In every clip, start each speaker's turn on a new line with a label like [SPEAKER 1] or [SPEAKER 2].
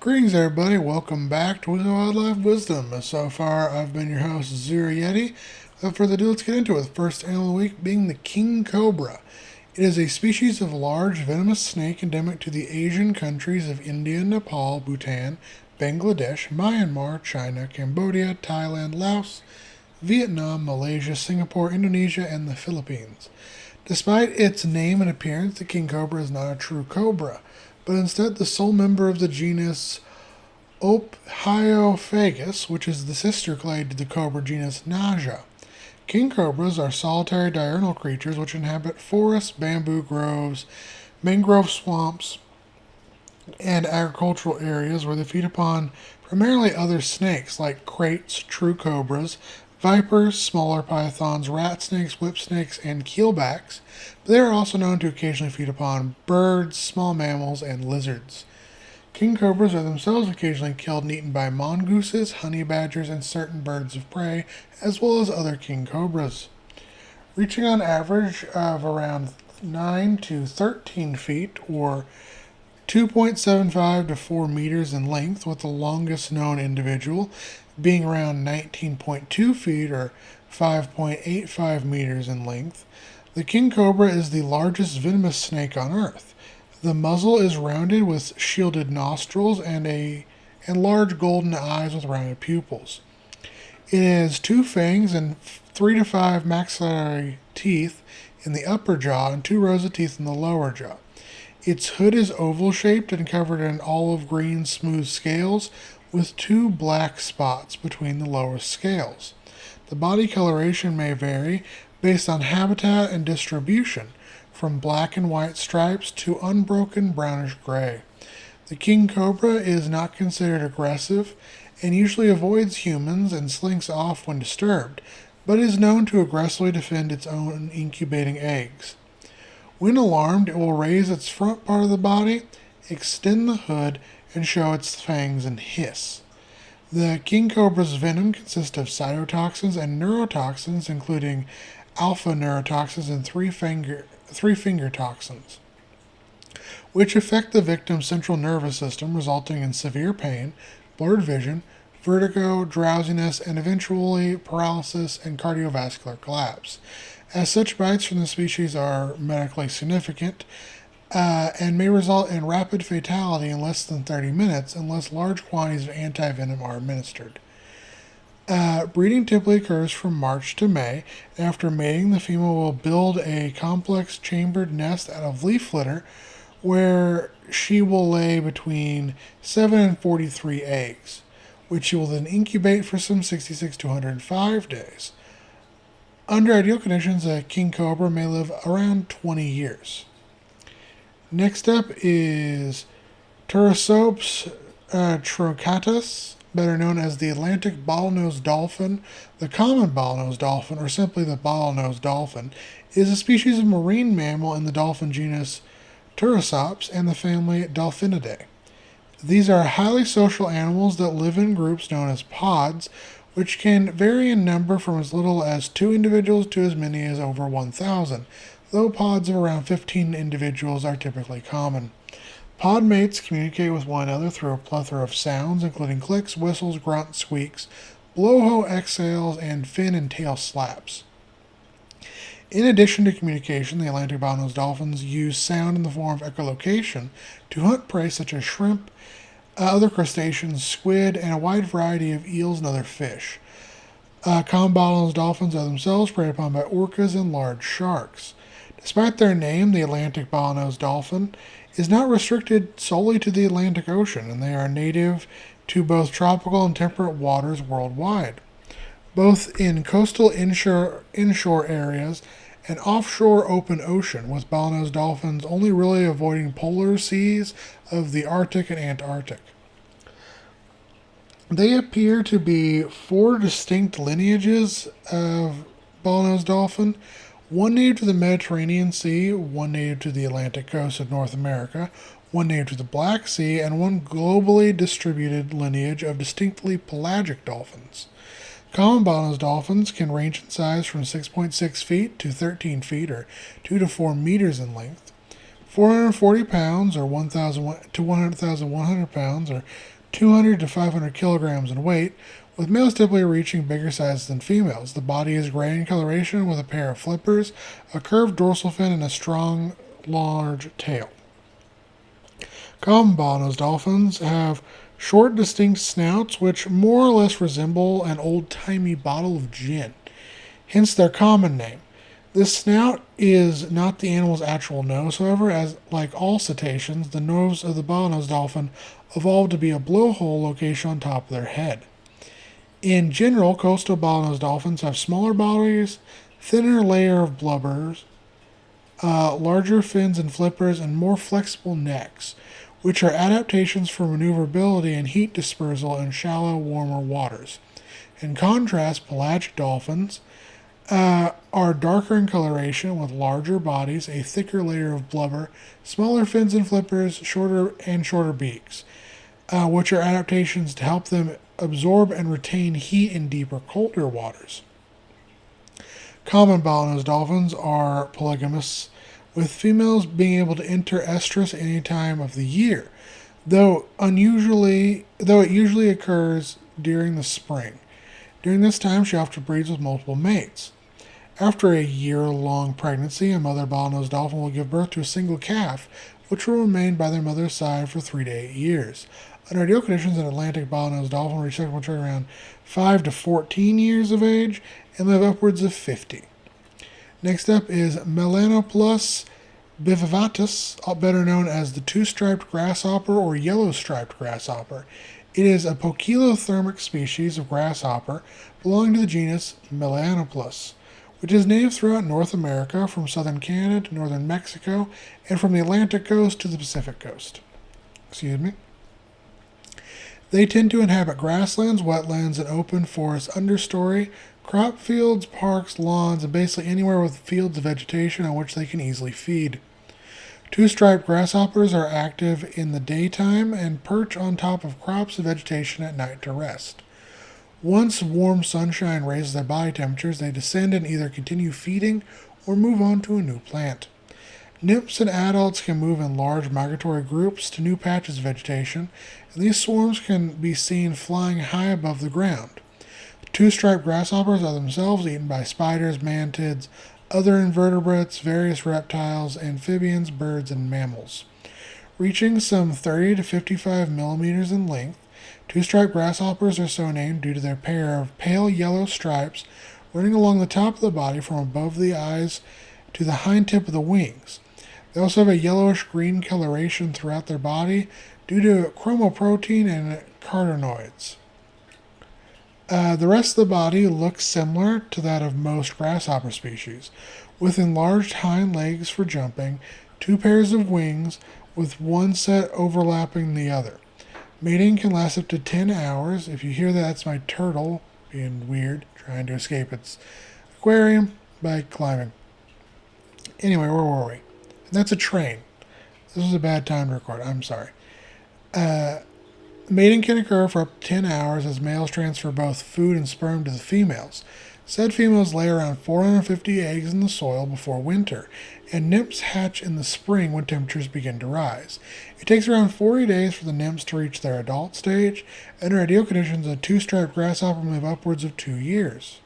[SPEAKER 1] Greetings, everybody. Welcome back to Wildlife Wisdom. So far, I've been your host, Zero Yeti. Without further ado, let's get into it. The first animal of the week being the king cobra. It is a species of large venomous snake endemic to the Asian countries of India, Nepal, Bhutan, Bangladesh, Myanmar, China, Cambodia, Thailand, Laos, Vietnam, Malaysia, Singapore, Indonesia, and the Philippines. Despite its name and appearance, the king cobra is not a true cobra, but instead the sole member of the genus Ophiophagus, which is the sister clade to the cobra genus Naja. King cobras are solitary diurnal creatures which inhabit forests, bamboo groves, mangrove swamps, and agricultural areas where they feed upon primarily other snakes like kraits, true cobras, vipers, smaller pythons, rat snakes, whip snakes, and keelbacks, but they are also known to occasionally feed upon birds, small mammals, and lizards. King cobras are themselves occasionally killed and eaten by mongooses, honey badgers, and certain birds of prey, as well as other king cobras. Reaching on average of around 9 to 13 feet, or 2.75 to 4 meters in length, with the longest known individual being around 19.2 feet or 5.85 meters in length. The king cobra is the largest venomous snake on Earth. The muzzle is rounded with shielded nostrils and large golden eyes with rounded pupils. It has 2 fangs and 3 to 5 maxillary teeth in the upper jaw and 2 rows of teeth in the lower jaw. Its hood is oval-shaped and covered in olive green smooth scales with 2 black spots between the lower scales. The body coloration may vary based on habitat and distribution, from black and white stripes to unbroken brownish gray. The king cobra is not considered aggressive and usually avoids humans and slinks off when disturbed, but is known to aggressively defend its own incubating eggs. When alarmed, it will raise its front part of the body, extend the hood, and show its fangs and hiss. The king cobra's venom consists of cytotoxins and neurotoxins, including alpha neurotoxins and three-finger toxins, which affect the victim's central nervous system, resulting in severe pain, blurred vision, vertigo, drowsiness, and eventually paralysis and cardiovascular collapse. As such, bites from the species are medically significant and may result in rapid fatality in less than 30 minutes unless large quantities of antivenom are administered. Breeding typically occurs from March to May. After mating, the female will build a complex chambered nest out of leaf litter where she will lay between 7 and 43 eggs, which she will then incubate for some 66 to 105 days. Under ideal conditions, a king cobra may live around 20 years. Next up is Turosops trocatus, better known as the Atlantic bottlenose dolphin. The common bottlenose dolphin, or simply the bottlenose dolphin, is a species of marine mammal in the dolphin genus Turosops and the family Delphinidae. These are highly social animals that live in groups known as pods, which can vary in number from as little as 2 individuals to as many as over 1,000, though pods of around 15 individuals are typically common. Pod mates communicate with one another through a plethora of sounds, including clicks, whistles, grunts, squeaks, blowhole exhales, and fin and tail slaps. In addition to communication, the Atlantic bottlenose dolphins use sound in the form of echolocation to hunt prey such as shrimp, other crustaceans, squid, and a wide variety of eels and other fish. Common bottlenose dolphins are themselves preyed upon by orcas and large sharks. Despite their name, the Atlantic bottlenose dolphin is not restricted solely to the Atlantic Ocean, and they are native to both tropical and temperate waters worldwide, both in coastal inshore areas and offshore open ocean, with bottlenose dolphins only really avoiding polar seas of the Arctic and Antarctic. They appear to be 4 distinct lineages of bottlenose dolphin, one native to the Mediterranean Sea, one native to the Atlantic coast of North America, one native to the Black Sea, and one globally distributed lineage of distinctly pelagic dolphins. Common bottlenose dolphins can range in size from 6.6 feet to 13 feet or 2 to 4 meters in length. 440 pounds or 1,000 to 100,100 pounds or 200 to 500 kilograms in weight, with males typically reaching bigger sizes than females. The body is gray in coloration with a pair of flippers, a curved dorsal fin, and a strong, large tail. Common bottlenose dolphins have short, distinct snouts which more or less resemble an old-timey bottle of gin, hence their common name. This snout is not the animal's actual nose, however, as like all cetaceans, the nose of the bottlenose dolphin evolved to be a blowhole location on top of their head. In general, coastal bottlenose dolphins have smaller bodies, thinner layer of blubbers, larger fins and flippers, and more flexible necks, which are adaptations for maneuverability and heat dispersal in shallow, warmer waters. In contrast, pelagic dolphins are darker in coloration with larger bodies, a thicker layer of blubber, smaller fins and flippers, shorter beaks, which are adaptations to help them absorb and retain heat in deeper, colder waters. Common bottlenose dolphins are polygamous, with females being able to enter estrus at any time of the year, though it usually occurs during the spring. During this time, she often breeds with multiple mates. After a year-long pregnancy, a mother bottlenose dolphin will give birth to a single calf, which will remain by their mother's side for 3 to 8 years. Under ideal conditions, an Atlantic bottlenose dolphin will reach sexual maturity around 5 to 14 years of age and live upwards of 50. Next up is Melanoplus bivivatus, better known as the two-striped grasshopper or yellow-striped grasshopper. It is a poikilothermic species of grasshopper belonging to the genus Melanoplus, which is native throughout North America, from southern Canada to northern Mexico, and from the Atlantic coast to the Pacific coast. They tend to inhabit grasslands, wetlands, and open forest understory, crop fields, parks, lawns, and basically anywhere with fields of vegetation on which they can easily feed. Two-striped grasshoppers are active in the daytime and perch on top of crops of vegetation at night to rest. Once warm sunshine raises their body temperatures, they descend and either continue feeding or move on to a new plant. Nymphs and adults can move in large migratory groups to new patches of vegetation, and these swarms can be seen flying high above the ground. Two-striped grasshoppers are themselves eaten by spiders, mantids, other invertebrates, various reptiles, amphibians, birds, and mammals. Reaching some 30 to 55 millimeters in length, two-striped grasshoppers are so named due to their pair of pale yellow stripes running along the top of the body from above the eyes to the hind tip of the wings. They also have a yellowish-green coloration throughout their body due to chromoprotein and carotenoids. The rest of the body looks similar to that of most grasshopper species, with enlarged hind legs for jumping, two pairs of wings, with one set overlapping the other. Mating can last up to 10 hours. If you hear that, that's my turtle being weird, trying to escape its aquarium by climbing. Anyway, where were we? And that's a train. This was a bad time to record. I'm sorry. Mating can occur for up to 10 hours as males transfer both food and sperm to the females. Said females lay around 450 eggs in the soil before winter, and nymphs hatch in the spring when temperatures begin to rise. It takes around 40 days for the nymphs to reach their adult stage. Under ideal conditions, a two-striped grasshopper will live upwards of 2 years.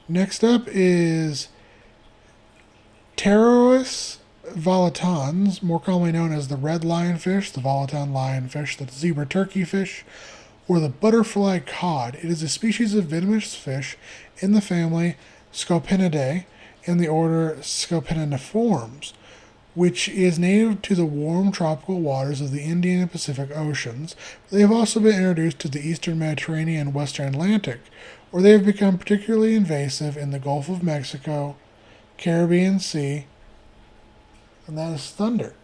[SPEAKER 1] Next up is Pterois volitans, more commonly known as the red lionfish, the Volatan lionfish, the zebra turkeyfish, or the butterfly cod. It is a species of venomous fish in the family Scorpinidae in the order Scorpiniformes, which is native to the warm tropical waters of the Indian and Pacific Oceans. They have also been introduced to the eastern Mediterranean and western Atlantic, where they have become particularly invasive in the Gulf of Mexico, Caribbean Sea, and that is thunder.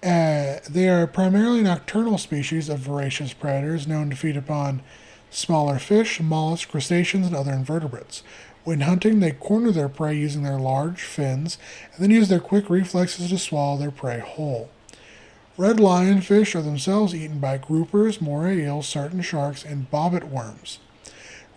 [SPEAKER 1] They are primarily nocturnal species of voracious predators known to feed upon smaller fish, mollusks, crustaceans, and other invertebrates. When hunting, they corner their prey using their large fins and then use their quick reflexes to swallow their prey whole. Red lionfish are themselves eaten by groupers, moray eels, certain sharks, and bobbit worms.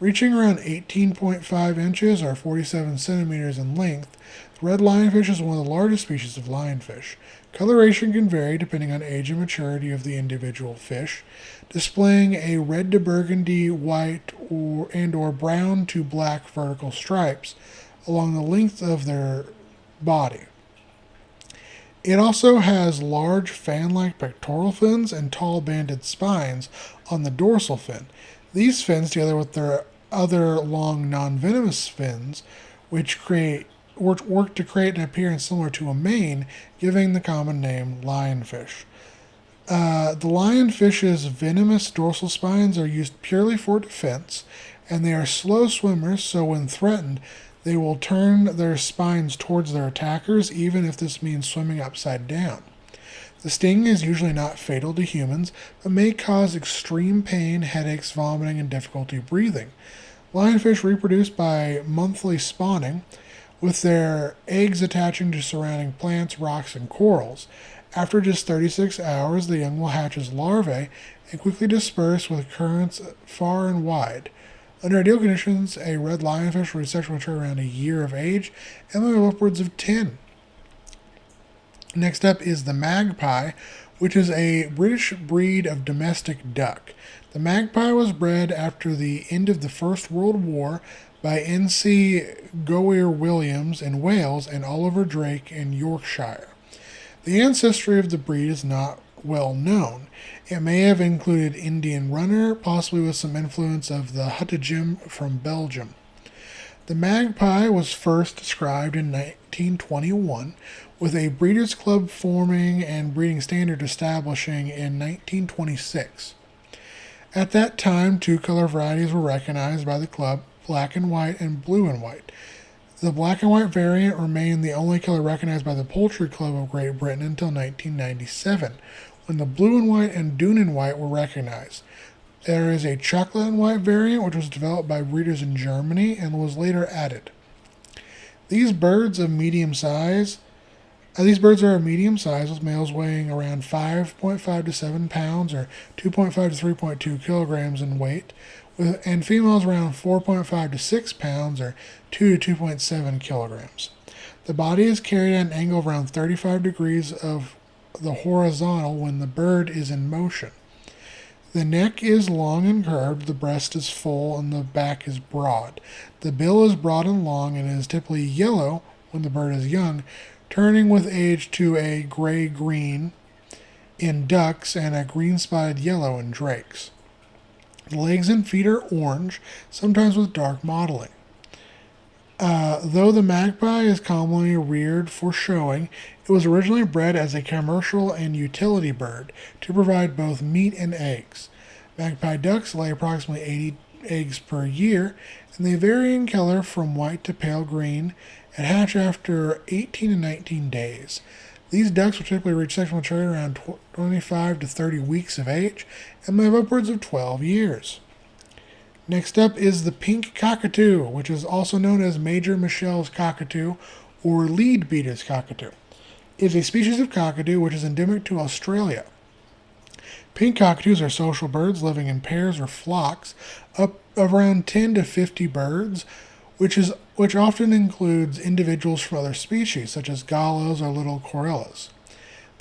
[SPEAKER 1] Reaching around 18.5 inches or 47 centimeters in length, the red lionfish is one of the largest species of lionfish. Coloration can vary depending on age and maturity of the individual fish, displaying a red to burgundy, white, or brown to black vertical stripes along the length of their body. It also has large fan-like pectoral fins and tall banded spines on the dorsal fin. These fins, together with their other long non-venomous fins, which work to create an appearance similar to a mane, giving the common name lionfish. The lionfish's venomous dorsal spines are used purely for defense, and they are slow swimmers, so when threatened, they will turn their spines towards their attackers, even if this means swimming upside down. The sting is usually not fatal to humans, but may cause extreme pain, headaches, vomiting, and difficulty breathing. Lionfish reproduce by monthly spawning, with their eggs attaching to surrounding plants, rocks, and corals. After just 36 hours, the young will hatch as larvae and quickly disperse with currents far and wide. Under ideal conditions, a red lionfish will reach sexual maturity around a year of age and live upwards of 10. Next up is the magpie, which is a British breed of domestic duck. The magpie was bred after the end of the First World War by N.C. Gower Williams in Wales and Oliver Drake in Yorkshire. The ancestry of the breed is not well known. It may have included Indian runner, possibly with some influence of the Huttagem from Belgium. The magpie was first described in 1921, with a breeders' club forming and breeding standard establishing in 1926. At that time, two color varieties were recognized by the club, black and white and blue and white. The black and white variant remained the only color recognized by the Poultry Club of Great Britain until 1997, when the blue and white and dune and white were recognized. There is a chocolate and white variant which was developed by breeders in Germany and was later added. These birds are of medium size, with males weighing around 5.5 to 7 pounds or 2.5 to 3.2 kilograms in weight, and females around 4.5 to 6 pounds or 2 to 2.7 kilograms. The body is carried at an angle of around 35 degrees of the horizontal when the bird is in motion. The neck is long and curved, the breast is full, and the back is broad. The bill is broad and long and is typically yellow when the bird is young, turning with age to a gray-green in ducks and a green-spotted yellow in drakes. The legs and feet are orange, sometimes with dark mottling. Though the magpie is commonly reared for showing, it was originally bred as a commercial and utility bird to provide both meat and eggs. Magpie ducks lay approximately 80 eggs per year, and they vary in color from white to pale green and hatch after 18 to 19 days. These ducks will typically reach sexual maturity around 25 to 30 weeks of age and live upwards of 12 years. Next up is the pink cockatoo, which is also known as Major Michel's cockatoo or lead-beater's cockatoo. It is a species of cockatoo which is endemic to Australia. Pink cockatoos are social birds living in pairs or flocks up around 10 to 50 birds, which often includes individuals from other species, such as gallows or little corellas.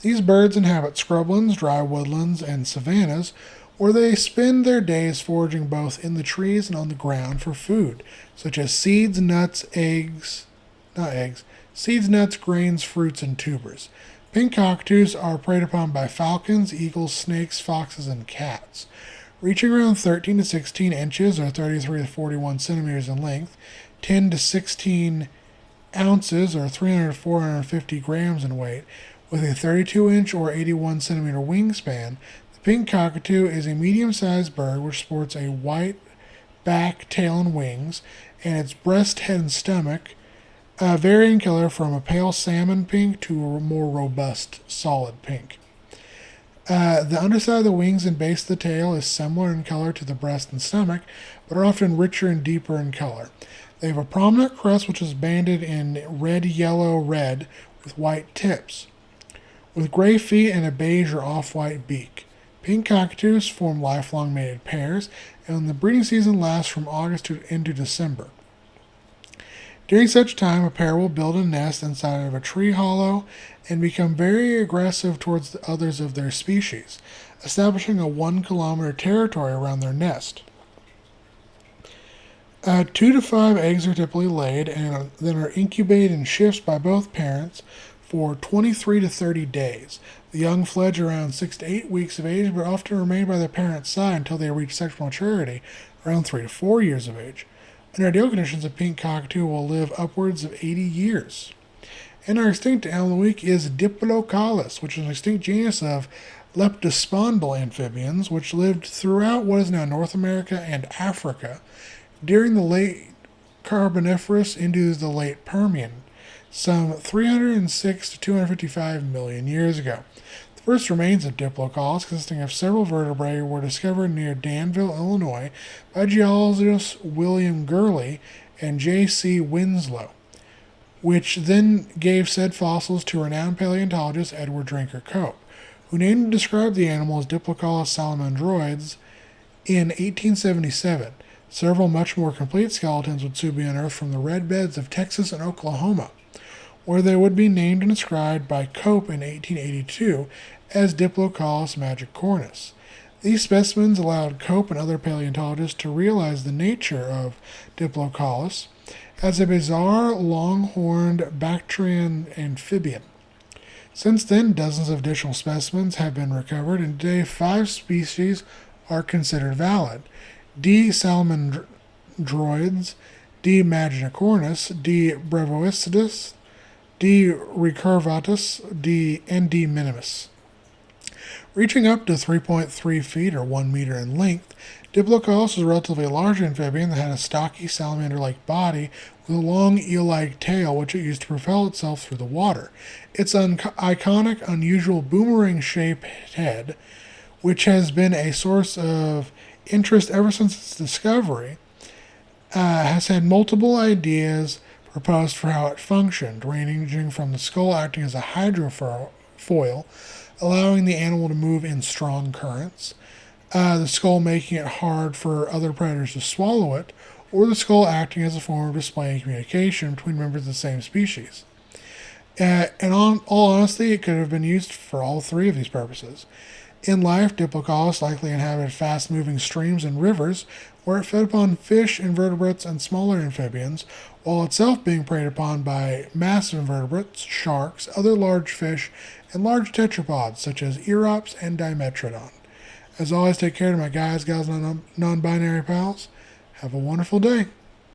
[SPEAKER 1] These birds inhabit scrublands, dry woodlands, and savannas, where they spend their days foraging both in the trees and on the ground for food, such as seeds, nuts, grains, fruits, and tubers. Pink cockatoos are preyed upon by falcons, eagles, snakes, foxes, and cats. Reaching around 13 to 16 inches or 33 to 41 centimeters in length, 10 to 16 ounces or 300 to 450 grams in weight, with a 32-inch or 81 centimeter wingspan, the pink cockatoo is a medium-sized bird which sports a white back, tail, and wings, and its breast, head, and stomach vary in color from a pale salmon pink to a more robust solid pink. The underside of the wings and base of the tail is similar in color to the breast and stomach, but are often richer and deeper in color. They have a prominent crest which is banded in red, yellow, red with white tips, with gray feet and a beige or off-white beak. Pink cockatoos form lifelong mated pairs, and the breeding season lasts from August into December. During such time, a pair will build a nest inside of a tree hollow and become very aggressive towards the others of their species, establishing a 1 kilometer territory around their nest. 2 to 5 eggs are typically laid and then are incubated in shifts by both parents for 23 to 30 days. The young fledge around 6 to 8 weeks of age, but often remain by their parents' side until they reach sexual maturity, around 3 to 4 years of age. In ideal conditions, a pink cockatoo will live upwards of 80 years. And our extinct animal of the week is Diplocaulus, which is an extinct genus of leptospondyle amphibians, which lived throughout what is now North America and Africa during the late Carboniferous into the late Permian, some 306 to 255 million years ago. The first remains of Diplocaulus, consisting of several vertebrae, were discovered near Danville, Illinois, by geologists William Gurley and J.C. Winslow, which then gave said fossils to renowned paleontologist Edward Drinker Cope, who named and described the animal as Diplocaulus salamandroides in 1877. Several much more complete skeletons would soon be unearthed from the red beds of Texas and Oklahoma, where they would be named and described by Cope in 1882 as Diplocaulus magicornis. These specimens allowed Cope and other paleontologists to realize the nature of Diplocaulus as a bizarre long-horned Bactrian amphibian. Since then, dozens of additional specimens have been recovered, and today 5 species are considered valid: D. salamandroides, D. magnicornis, D. brevoicidus, D. recurvatus, and D. minimus. Reaching up to 3.3 feet or 1 meter in length, Diplocaulus was a relatively large amphibian that had a stocky salamander-like body with a long eel-like tail which it used to propel itself through the water. Its iconic, unusual boomerang-shaped head, which has been a source of interest ever since its discovery, has had multiple ideas proposed for how it functioned, ranging from the skull acting as a hydrofoil, allowing the animal to move in strong currents, the skull making it hard for other predators to swallow it, or the skull acting as a form of display and communication between members of the same species. And on all honesty, it could have been used for all 3 of these purposes. In life, Diplocaulus likely inhabited fast-moving streams and rivers, where it fed upon fish, invertebrates, and smaller amphibians, while itself being preyed upon by massive invertebrates, sharks, other large fish, and large tetrapods such as Erops and Dimetrodon. As always, take care to my guys, gals, and non-binary pals. Have a wonderful day.